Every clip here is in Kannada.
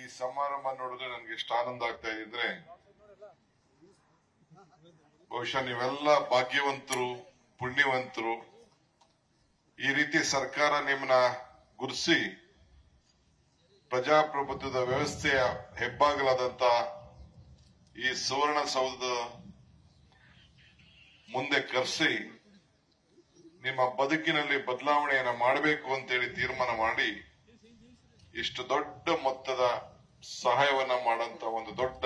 ಈ ಸಮಾರಂಭ ನೋಡಿದ್ರೆ ನನಗೆ ಎಷ್ಟು ಆನಂದ ಆಗ್ತಾ ಇದೆ ಅಂದ್ರೆ ಬಹುಶಃ ನೀವೆಲ್ಲ ಭಾಗ್ಯವಂತರು, ಪುಣ್ಯವಂತರು. ಈ ರೀತಿ ಸರ್ಕಾರ ನಿಮ್ಮನ್ನ ಗುರುಸಿ ಪ್ರಜಾಪ್ರಭುತ್ವದ ವ್ಯವಸ್ಥೆಯ ಹೆಬ್ಬಾಗಲಾದಂತ ಈ ಸುವರ್ಣಸೌಧದ ಮುಂದೆ ಕರೆಸಿ ನಿಮ್ಮ ಬದುಕಿನಲ್ಲಿ ಬದಲಾವಣೆಯನ್ನು ಮಾಡಬೇಕು ಅಂತೇಳಿ ತೀರ್ಮಾನ ಮಾಡಿ ಇಷ್ಟು ದೊಡ್ಡ ಮೊತ್ತದ ಸಹಾಯವನ್ನ ಮಾಡಂತ ಒಂದು ದೊಡ್ಡ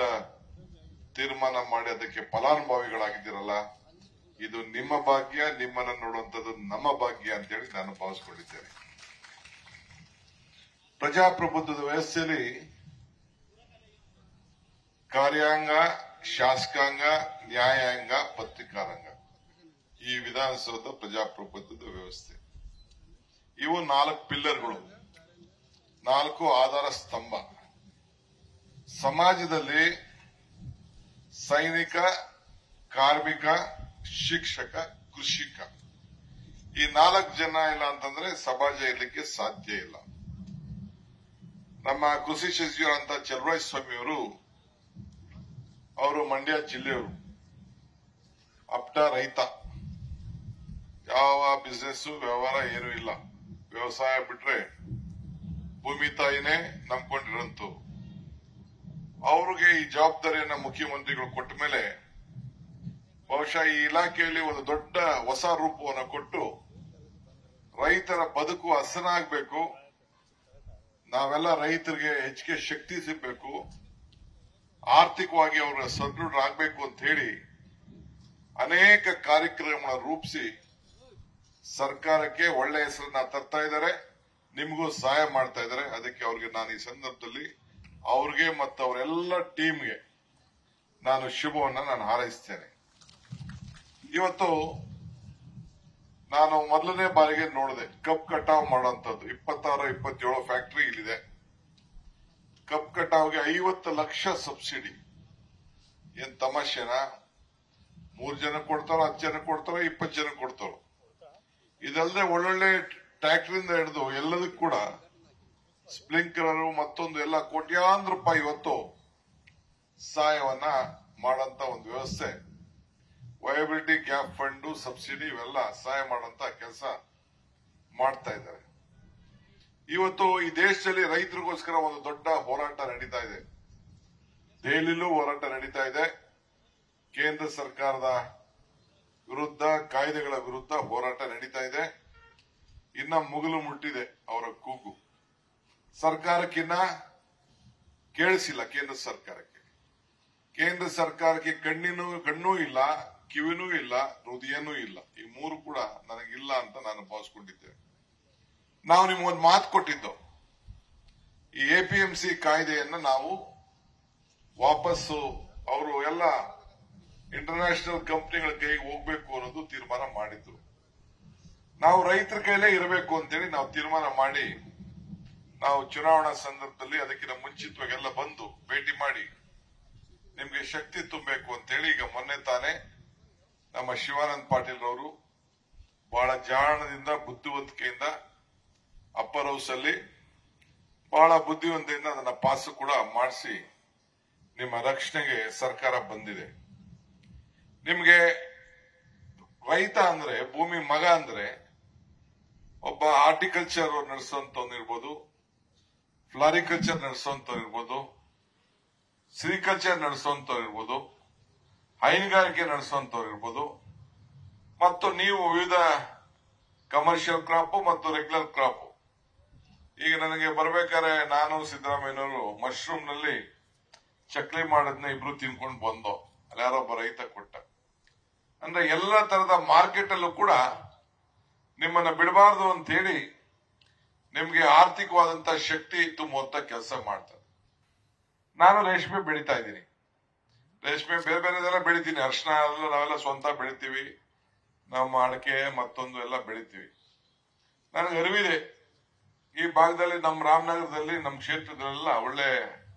ತೀರ್ಮಾನ ಮಾಡಿ ಅದಕ್ಕೆ ಫಲಾನುಭವಿಗಳಾಗಿದ್ದೀರಲ್ಲ, ಇದು ನಿಮ್ಮ ಭಾಗ್ಯ. ನಿಮ್ಮನ್ನ ನೋಡುವಂತದ್ದು ನಮ್ಮ ಭಾಗ್ಯ ಅಂತೇಳಿ ನಾನು ಭಾವಿಸಿಕೊಂಡಿದ್ದೇನೆ. ಪ್ರಜಾಪ್ರಭುತ್ವದ ವ್ಯವಸ್ಥೆಯಲ್ಲಿ ಕಾರ್ಯಾಂಗ, ಶಾಸಕಾಂಗ, ನ್ಯಾಯಾಂಗ, ಪತ್ರಿಕಾರಂಗ, ಈ ವಿಧಾನಸೌಧ ಪ್ರಜಾಪ್ರಭುತ್ವದ ವ್ಯವಸ್ಥೆ. ಇವು 4 ಪಿಲ್ಲರ್ಗಳು, 4 ಆಧಾರ ಸ್ತಂಭ. ಸಮಾಜದಲ್ಲಿ ಸೈನಿಕ, ಕಾರ್ಮಿಕ, ಶಿಕ್ಷಕ, ಕೃಷಿಕ, ಈ 4 ಜನ ಇಲ್ಲ ಅಂತಂದ್ರೆ ಸಮಾಜ ಇರಲಿಕ್ಕೆ ಸಾಧ್ಯ ಇಲ್ಲ. ನಮ್ಮ ಕೃಷಿ ಸಚಿವರಂತ ಚಲುವರಾಯಸ್ವಾಮಿಯವರು, ಅವರು ಮಂಡ್ಯ ಜಿಲ್ಲೆಯವರು, ಅಪ್ಟ ರೈತ, ಯಾವ ಬಿಸ್ನೆಸ್ ವ್ಯವಹಾರ ಏನೂ ಇಲ್ಲ, ವ್ಯವಸಾಯ ಬಿಟ್ರೆ ಭೂಮಿ ತಾಯಿನೇ ನಂಬ್ಕೊಂಡಿರಂತು. ಅವ್ರಿಗೆ ಈ ಜವಾಬ್ದಾರಿಯನ್ನ ಮುಖ್ಯಮಂತ್ರಿಗಳು ಕೊಟ್ಟ ಮೇಲೆ ಬಹುಶಃ ಈ ಇಲಾಖೆಯಲ್ಲಿ ಒಂದು ದೊಡ್ಡ ಹೊಸ ರೂಪವನ್ನು ಕೊಟ್ಟು ರೈತರ ಬದುಕು ಹಸನಾಗಬೇಕು, ನಾವೆಲ್ಲ ರೈತರಿಗೆ ಹೆಚ್ಚಿಗೆ ಶಕ್ತಿ ಸಿಗಬೇಕು, ಆರ್ಥಿಕವಾಗಿ ಅವರ ಸದೃಢರಾಗಬೇಕು ಅಂತ ಹೇಳಿ ಅನೇಕ ಕಾರ್ಯಕ್ರಮಗಳನ್ನು ರೂಪಿಸಿ ಸರ್ಕಾರಕ್ಕೆ ಒಳ್ಳೆ ಹೆಸರನ್ನ ತರ್ತಾ ಇದ್ದಾರೆ. ನಿಮಗೂ ಸಹಾಯ ಮಾಡ್ತಾ ಇದ್ದಾರೆ. ಅದಕ್ಕೆ ಅವ್ರಿಗೆ ನಾನು ಈ ಸಂದರ್ಭದಲ್ಲಿ ಅವ್ರಿಗೆ ಮತ್ತು ಅವರೆಲ್ಲ ಟೀಮ್ಗೆ ನಾನು ಶುಭವನ್ನ ನಾನು ಹಾರೈಸ್ತೇನೆ. ಇವತ್ತು ನಾನು ಮೊದಲನೇ ಬಾರಿಗೆ ನೋಡಿದೆ ಕಬ್ಬು ಕಟಾವು ಮಾಡುವಂತದ್ದು. 26-27 ಫ್ಯಾಕ್ಟರಿ ಇಲ್ಲಿದೆ. ಕಬ್ಬು ಕಟಾವ್ಗೆ 50 ಲಕ್ಷ ಸಬ್ಸಿಡಿ. ಏನ್ ತಮಾಷೆನಾ? 3 ಜನ ಕೊಡ್ತಾರೋ, 10 ಜನ ಕೊಡ್ತಾರೋ, 20 ಜನ ಕೊಡ್ತಾರೋ. ಇದಲ್ಲದೆ ಒಳ್ಳೊಳ್ಳೆ ಟ್ರ್ಯಾಕ್ಟರಿಂದ ಹಿಡಿದು ಎಲ್ಲದಕ್ಕೂ ಕೂಡ ಸ್ಪ್ರಿಂಕ್ಲರ್ ಮತ್ತೊಂದು ಎಲ್ಲ ಕೋಟ್ಯಾಂತರ ರೂಪಾಯಿ ಇವತ್ತು ಸಹಾಯವನ್ನ ಮಾಡಂತ ಒಂದು ವ್ಯವಸ್ಥೆ. ವಯಬಿಲಿಟಿ ಗ್ಯಾಪ್ ಫಂಡ್, ಸಬ್ಸಿಡಿ ಇವೆಲ್ಲ ಸಹಾಯ ಮಾಡಂತ ಕೆಲಸ ಮಾಡ್ತಾ ಇದ್ದಾರೆ. ಇವತ್ತು ಈ ದೇಶದಲ್ಲಿ ರೈತರಿಗೋಸ್ಕರ ಒಂದು ದೊಡ್ಡ ಹೋರಾಟ ನಡೀತಾ ಇದೆ. ದೆಹಲಿಯಲ್ಲೂ ಹೋರಾಟ ನಡೀತಾ ಇದೆ. ಕೇಂದ್ರ ಸರ್ಕಾರದ ವಿರುದ್ಧ, ಕಾಯ್ದೆಗಳ ವಿರುದ್ಧ ಹೋರಾಟ ನಡೀತಾ ಇದೆ. ಇನ್ನ ಮುಗಿಲು ಮುಟ್ಟಿದೆ ಅವರ ಕೂಗು. ಸರ್ಕಾರಕ್ಕಿನ್ನ ಕೇಳಿಸಿಲ್ಲ. ಕೇಂದ್ರ ಸರ್ಕಾರಕ್ಕೆ ಕಣ್ಣೂ ಇಲ್ಲ, ಕಿವಿನೂ ಇಲ್ಲ, ಹೃದಯನೂ ಇಲ್ಲ. ಈ 3 ಕೂಡ ನನಗಿಲ್ಲ ಅಂತ ನಾನು ಭಾವಿಸ್ಕೊಂಡಿದ್ದೆ. ನಾವು ನಿಮ್ಗೊಂದು ಮಾತು ಕೊಟ್ಟಿದ್ದು, ಈ APMC ಕಾಯ್ದೆಯನ್ನ ನಾವು ವಾಪಸ್ಸು ಅವರು ಎಲ್ಲ ಇಂಟರ್ನ್ಯಾಷನಲ್ ಕಂಪನಿಗಳ ಕೈಗೆ ಹೋಗ್ಬೇಕು ಅನ್ನೋದು ತೀರ್ಮಾನ ಮಾಡಿದ್ರು. ನಾವು ರೈತರ ಕೈಲೇ ಇರಬೇಕು ಅಂತೇಳಿ ನಾವು ತೀರ್ಮಾನ ಮಾಡಿ ನಾವು ಚುನಾವಣಾ ಸಂದರ್ಭದಲ್ಲಿ ಅದಕ್ಕಿಂತ ಮುಂಚಿತವಾಗಿ ಎಲ್ಲ ಬಂದು ಭೇಟಿ ಮಾಡಿ ನಿಮ್ಗೆ ಶಕ್ತಿ ತುಂಬಬೇಕು ಅಂತೇಳಿ ಈಗ ಮೊನ್ನೆ ತಾನೇ ನಮ್ಮ ಶಿವಾನಂದ ಪಾಟೀಲ್ ರವರು ಬಹಳ ಜಾಣದಿಂದ, ಬುದ್ಧಿವಂತಿಕೆಯಿಂದ ಅಪ್ಪರ್ ಹೌಸ್ ಅಲ್ಲಿ ಬಹಳ ಬುದ್ಧಿವಂತೆಯಿಂದ ಅದನ್ನ ಪಾಸು ಕೂಡ ಮಾಡಿಸಿ ನಿಮ್ಮ ರಕ್ಷಣೆಗೆ ಸರ್ಕಾರ ಬಂದಿದೆ. ನಿಮ್ಗೆ ರೈತ ಅಂದ್ರೆ, ಭೂಮಿ ಮಗ ಅಂದ್ರೆ ಒಬ್ಬ ಹಾರ್ಟಿಕಲ್ಚರ್ ನಡೆಸುವಂತವ್ನಿರ್ಬೋದು, ಫ್ಲಾರಿಕಲ್ಚರ್ ನಡೆಸುವಂತವ್ನಿರ್ಬೋದು, ಸಿರಿಕಲ್ಚರ್ ನಡೆಸುವಂತವ್ರಿರ್ಬೋದು, ಹೈನುಗಾರಿಕೆ ನಡೆಸುವಂತವ್ರಿರ್ಬೋದು, ಮತ್ತು ನೀವು ವಿವಿಧ ಕಮರ್ಷಿಯಲ್ ಕ್ರಾಪ್ ಮತ್ತು ರೆಗ್ಯುಲರ್ ಕ್ರಾಪ್. ಈಗ ನನಗೆ ಬರ್ಬೇಕಾದ್ರೆ ನಾನು ಸಿದ್ದರಾಮಯ್ಯನವರು ಮಶ್ರೂಮ್ ನಲ್ಲಿ ಚಕ್ಲಿ ಮಾಡೋದನ್ನ ಇಬ್ರು ತಿನ್ಕೊಂಡು ಬಂದೋ, ಅಲ್ಲಿ ಯಾರೊಬ್ಬ ರೈತ ಕೊಟ್ಟ. ಅಂದ್ರೆ ಎಲ್ಲ ತರದ ಮಾರ್ಕೆಟ್ ಅಲ್ಲೂ ಕೂಡ ನಿಮ್ಮನ್ನ ಬಿಡಬಾರದು ಅಂತ ಹೇಳಿ ನಿಮ್ಗೆ ಆರ್ಥಿಕವಾದಂತ ಶಕ್ತಿ ತುಂಬುವಂತ ಕೆಲಸ ಮಾಡ್ತಾರೆ. ನಾನು ರೇಷ್ಮೆ ಬೆಳೀತಾ ಇದ್ದೀನಿ. ರೇಷ್ಮೆ ಬೇರೆ ಬೇರೆದೆಲ್ಲ ಬೆಳಿತೀನಿ. ಅರ್ಶನ ಎಲ್ಲ ನಾವೆಲ್ಲ ಸ್ವಂತ ಬೆಳಿತೀವಿ. ನಮ್ಮ ಅಡಕೆ ಮತ್ತೊಂದು ಎಲ್ಲ ಬೆಳಿತೀವಿ. ನನಗೆ ಅರಿವಿದೆ, ಈ ಭಾಗದಲ್ಲಿ ನಮ್ಮ ರಾಮನಗರದಲ್ಲಿ, ನಮ್ಮ ಕ್ಷೇತ್ರದಲ್ಲೆಲ್ಲ ಒಳ್ಳೆ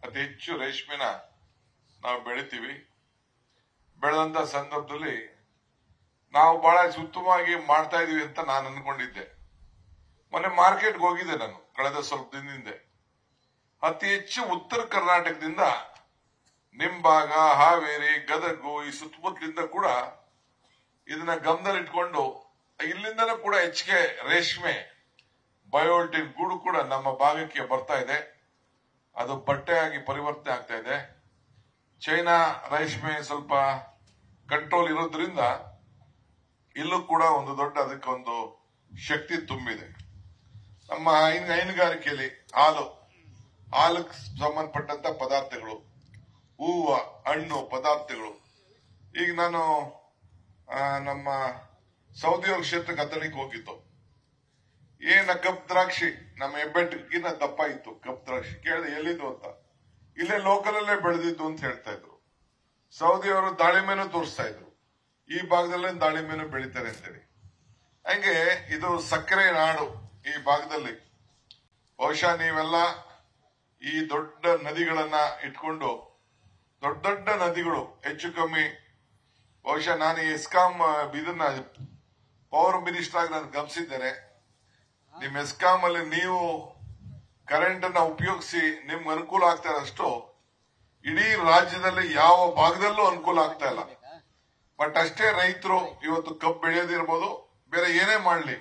ಅತಿ ಹೆಚ್ಚು ರೇಷ್ಮೆನ ನಾವು ಬೆಳಿತೀವಿ. ಬೆಳೆದಂತ ಸಂದರ್ಭದಲ್ಲಿ ನಾವು ಬಹಳ ಉತ್ತಮವಾಗಿ ಮಾಡ್ತಾ ಇದೀವಿ ಅಂತ ನಾನು ಅನ್ಕೊಂಡಿದ್ದೆ. ಮೊನ್ನೆ ಮಾರ್ಕೆಟ್ಗೆ ಹೋಗಿದ್ದೆ ನಾನು, ಕಳೆದ ಸ್ವಲ್ಪ ದಿನದಿಂದ. ಅತಿ ಹೆಚ್ಚು ಉತ್ತರ ಕರ್ನಾಟಕದಿಂದ ನಿಂಬಾಗ, ಹಾವೇರಿ, ಗದಗು ಈ ಸುತ್ತಮುತ್ತಲಿಂದ ಕೂಡ ಇದನ್ನ ಗಮನದಲ್ಲಿಟ್ಕೊಂಡು ಇಲ್ಲಿಂದನೂ ಕೂಡ ಹೆಚ್ಚಿಗೆ ರೇಷ್ಮೆ ಬಯೋಟಿನ್ ಗೂಡು ಕೂಡ ನಮ್ಮ ಭಾಗಕ್ಕೆ ಬರ್ತಾ ಇದೆ. ಅದು ಬಟ್ಟೆಯಾಗಿ ಪರಿವರ್ತನೆ ಆಗ್ತಾ ಇದೆ. ಚೈನಾ ರೇಷ್ಮೆ ಸ್ವಲ್ಪ ಕಂಟ್ರೋಲ್ ಇರೋದ್ರಿಂದ ಇಲ್ಲೂ ಕೂಡ ಒಂದು ದೊಡ್ಡ ಅದಕ್ಕೊಂದು ಶಕ್ತಿ ತುಂಬಿದೆ. ನಮ್ಮ ಹೈನುಗಾರಿಕೆಯಲ್ಲಿ ಹಾಲಕ್ಕೆ ಸಂಬಂಧಪಟ್ಟಂತ ಪದಾರ್ಥಗಳು, ಹೂವು, ಹಣ್ಣು ಪದಾರ್ಥಗಳು. ಈಗ ನಾನು ನಮ್ಮ ಸೌದಿಯವರ ಕ್ಷೇತ್ರಕ್ಕೆ ಅತಣಿಗೆ ಹೋಗಿತ್ತು. ಕಪ್ ದ್ರಾಕ್ಷಿ ನಮ್ಮ ಹೆಬ್ಬೆಟ್ಟಿಗಿನ ದಪ್ಪ ಇತ್ತು. ಕಪ್ ದ್ರಾಕ್ಷಿ ಕೇಳಿದೆ ಎಲ್ಲಿದ್ದು ಅಂತ. ಇಲ್ಲೇ ಲೋಕಲ್ ಅಲ್ಲೇ ಬೆಳೆದಿದ್ದು ಅಂತ ಹೇಳ್ತಾ ಇದ್ರು. ಸೌದಿಯವರು ದಾಳಿಂಬೆನೂ ತೋರಿಸ್ತಾ ಇದ್ರು. ಈ ಭಾಗದಲ್ಲೇ ದಾಳಿಂಬೆನೂ ಬೆಳಿತಾರೆ ಅಂತೇಳಿ. ಹಂಗೆ ಇದು ಸಕ್ಕರೆ ನಾಡು ಈ ಭಾಗದಲ್ಲಿ. ಬಹುಶಃ ನೀವೆಲ್ಲ ಈ ದೊಡ್ಡ ನದಿಗಳನ್ನ ಇಟ್ಕೊಂಡು, ದೊಡ್ಡ ದೊಡ್ಡ ನದಿಗಳು ಹೆಚ್ಚು ಕಮ್ಮಿ, ಬಹುಶಃ ನಾನು ಎಸ್ಕಾಂ ಇದನ್ನ ಪವರ್ ಮಿನಿಸ್ಟರ್ ಆಗಿ ನಾನು ಗಮನಿಸಿದ್ದೇನೆ. ನಿಮ್ ಎಸ್ಕಾಂ ಅಲ್ಲಿ ನೀವು ಕರೆಂಟ್ ಅನ್ನ ಉಪಯೋಗಿಸಿ ನಿಮ್ಗೆ ಅನುಕೂಲ ಆಗ್ತಾ ಇರೋಷ್ಟು ಇಡೀ ರಾಜ್ಯದಲ್ಲಿ ಯಾವ ಭಾಗದಲ್ಲೂ ಅನುಕೂಲ ಆಗ್ತಾ ಇಲ್ಲ. ಬಟ್ ಅಷ್ಟೇ ರೈತರು ಇವತ್ತು ಕಬ್ಬು ಬೆಳೆಯೋದಿರ್ಬೋದು, ಬೇರೆ ಏನೇ ಮಾಡಲಿ,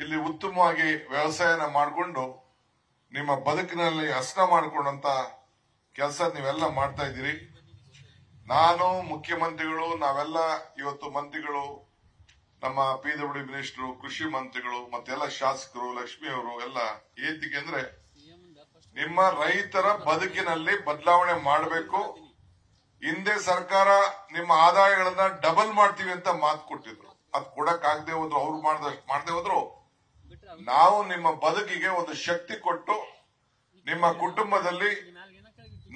ಇಲ್ಲಿ ಉತ್ತಮವಾಗಿ ವ್ಯವಸಾಯನ ಮಾಡಿಕೊಂಡು ನಿಮ್ಮ ಬದುಕಿನಲ್ಲಿ ಹಸನ ಮಾಡಿಕೊಂಡಂತ ಕೆಲಸ ನೀವೆಲ್ಲ ಮಾಡ್ತಾ ಇದ್ದೀರಿ. ನಾನು, ಮುಖ್ಯಮಂತ್ರಿಗಳು, ನಾವೆಲ್ಲ ಇವತ್ತು ಮಂತ್ರಿಗಳು, ನಮ್ಮ PWD ಮಿನಿಸ್ಟರ್, ಕೃಷಿ ಮಂತ್ರಿಗಳು, ಮತ್ತೆಲ್ಲ ಶಾಸಕರು, ಲಕ್ಷ್ಮಿ ಅವರು ಎಲ್ಲ ಏತಿಗೆ ಅಂದ್ರೆ ನಿಮ್ಮ ರೈತರ ಬದುಕಿನಲ್ಲಿ ಬದಲಾವಣೆ ಮಾಡಬೇಕು. ಹಿಂದೆ ಸರ್ಕಾರ ನಿಮ್ಮ ಆದಾಯಗಳನ್ನ ಡಬಲ್ ಮಾಡ್ತೀವಿ ಅಂತ ಮಾತು ಕೊಟ್ಟಿದ್ರು. ಅದು ಕೊಡಕ್ ಆಗದೆ ಹೋದ್ರು, ಅವ್ರು ಮಾಡದೆ ಹೋದ್ರು. ನಾವು ನಿಮ್ಮ ಬದುಕಿಗೆ ಒಂದು ಶಕ್ತಿ ಕೊಟ್ಟು ನಿಮ್ಮ ಕುಟುಂಬದಲ್ಲಿ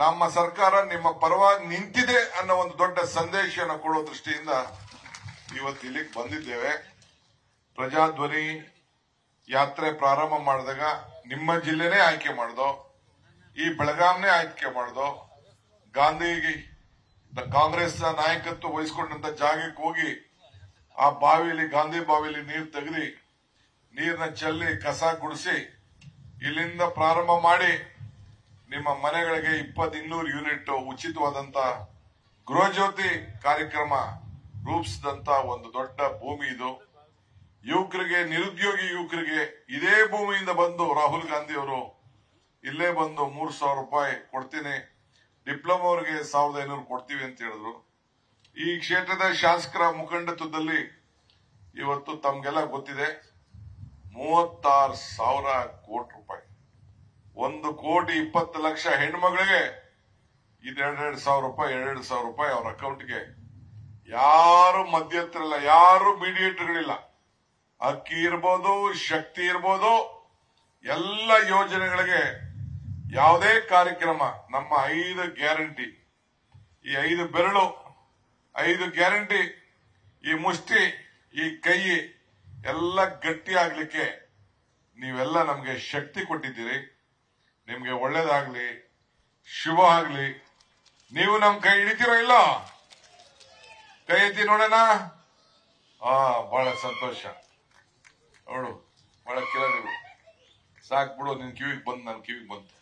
ನಮ್ಮ ಸರ್ಕಾರ ನಿಮ್ಮ ಪರವಾಗಿ ನಿಂತಿದೆ ಅನ್ನೋ ಒಂದು ದೊಡ್ಡ ಸಂದೇಶವನ್ನು ಕೊಡೋ ದೃಷ್ಟಿಯಿಂದ ಇವತ್ತು ಇಲ್ಲಿಗೆ ಬಂದಿದ್ದೇವೆ. ಪ್ರಜಾಧ್ವನಿ ಯಾತ್ರೆ ಪ್ರಾರಂಭ ಮಾಡಿದಾಗ ನಿಮ್ಮ ಜಿಲ್ಲೆನೇ ಆಯ್ಕೆ ಮಾಡ್ದೋ, ಈ ಬೆಳಗಾಂನೇ ಆಯ್ಕೆ ಮಾಡ್ದೋ, ಕಾಂಗ್ರೆಸ್ ನಾಯಕತ್ವ ವಹಿಸಿಕೊಂಡಂತ ಜಾಗಕ್ಕೆ ಹೋಗಿ ಆ ಬಾವಿಲಿ, ಗಾಂಧಿ ಬಾವಿಲಿ ನೀರು ತೆಗೆದಿ, ನೀರನ್ನ ಚೆಲ್ಲಿ ಕಸ ಗುಡಿಸಿ ಇಲ್ಲಿಂದ ಪ್ರಾರಂಭ ಮಾಡಿ ನಿಮ್ಮ ಮನೆಗಳಿಗೆ 200 ಯೂನಿಟ್ ಉಚಿತವಾದಂತ ಗೃಹಜ್ಯೋತಿ ಕಾರ್ಯಕ್ರಮ ರೂಪಿಸಿದಂತ ಒಂದು ದೊಡ್ಡ ಭೂಮಿ ಇದು. ಯುವಕರಿಗೆ, ನಿರುದ್ಯೋಗಿ ಯುವಕರಿಗೆ ಇದೇ ಭೂಮಿಯಿಂದ ಬಂದು ರಾಹುಲ್ ಗಾಂಧಿ ಅವರು ಇಲ್ಲೇ ಬಂದು 3,000 ರೂಪಾಯಿ ಕೊಡ್ತೀನಿ, ಡಿಪ್ಲೊಮಾ ಅವರಿಗೆ 1,500 ಕೊಡ್ತೀವಿ ಅಂತ ಹೇಳಿದ್ರು. ಈ ಕ್ಷೇತ್ರದ ಶಾಸಕರ ಮುಖಂಡತ್ವದಲ್ಲಿ ಇವತ್ತು ತಮ್ಗೆಲ್ಲ ಗೊತ್ತಿದೆ 36,000 ಕೋಟಿ ರೂಪಾಯಿ, 1,20,00,000 ಹೆಣ್ಮಗಳಿಗೆ ಇದು 2,000 ರೂಪಾಯಿ, 2,000 ರೂಪಾಯಿ ಅವ್ರ ಅಕೌಂಟ್ಗೆ. ಯಾರು ಮಧ್ಯಸ್ಥರಲ್ಲ, ಯಾರು ಮೀಡಿಯೇಟರ್ಗಳಿಲ್ಲ. ಅಕ್ಕಿ ಇರ್ಬೋದು, ಶಕ್ತಿ ಇರ್ಬೋದು, ಎಲ್ಲ ಯೋಜನೆಗಳಿಗೆ ಯಾವುದೇ ಕಾರ್ಯಕ್ರಮ, ನಮ್ಮ 5 ಗ್ಯಾರಂಟಿ, ಈ 5 ಬೆರಳು, 5 ಗ್ಯಾರಂಟಿ, ಈ ಮುಷ್ಟಿ, ಈ ಕೈ ಎಲ್ಲ ಗಟ್ಟಿ ಆಗ್ಲಿಕ್ಕೆ ನೀವೆಲ್ಲ ನಮ್ಗೆ ಶಕ್ತಿ ಕೊಟ್ಟಿದ್ದೀರಿ. ನಿಮ್ಗೆ ಒಳ್ಳೇದಾಗ್ಲಿ, ಶುಭ ಆಗ್ಲಿ. ನೀವು ನಮ್ ಕೈ ಹಿಡಿತೀರೋ ಇಲ್ಲ? ಕೈ ಎತ್ತಿ ನೋಡೋಣ. ಬಹಳ ಸಂತೋಷ. ನೋಡು, ಬಹಳ ಕೇಳಿದ್ರು. ಸಾಕ್ ಬಿಡು, ನಿನ್ ಕಿವಿಗೆ ಬಂದು ನನ್ನ ಕಿವಿಗೆ ಬಂತು.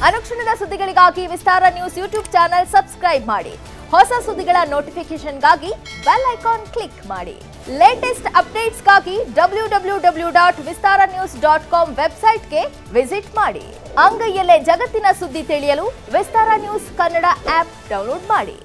ಅನುಕ್ಷಣದ ಸುದ್ದಿಗಳಿಗಾಗಿ ವಿಸ್ತಾರ ನ್ಯೂಸ್ ಯೂಟ್ಯೂಬ್ ಚಾನೆಲ್ ಸಬ್ಸ್ಕ್ರೈಬ್ ಮಾಡಿ. ಹೊಸ ಸುದ್ದಿಗಳ ನೋಟಿಫಿಕೇಶನ್ಗಾಗಿ ಬೆಲ್ ಐಕಾನ್ ಕ್ಲಿಕ್ ಮಾಡಿ. ಲೇಟೆಸ್ಟ್ ಅಪ್ಡೇಟ್ಸ್ಗಾಗಿ www.vistaranews.com ವೆಬ್ಸೈಟ್ಗೆ ವಿಸಿಟ್ ಮಾಡಿ. ಅಂಗೈಯಲ್ಲೇ ಜಗತ್ತಿನ ಸುದ್ದಿ ತಿಳಿಯಲು ವಿಸ್ತಾರ ನ್ಯೂಸ್ ಕನ್ನಡ ಆಪ್ ಡೌನ್ಲೋಡ್ ಮಾಡಿ.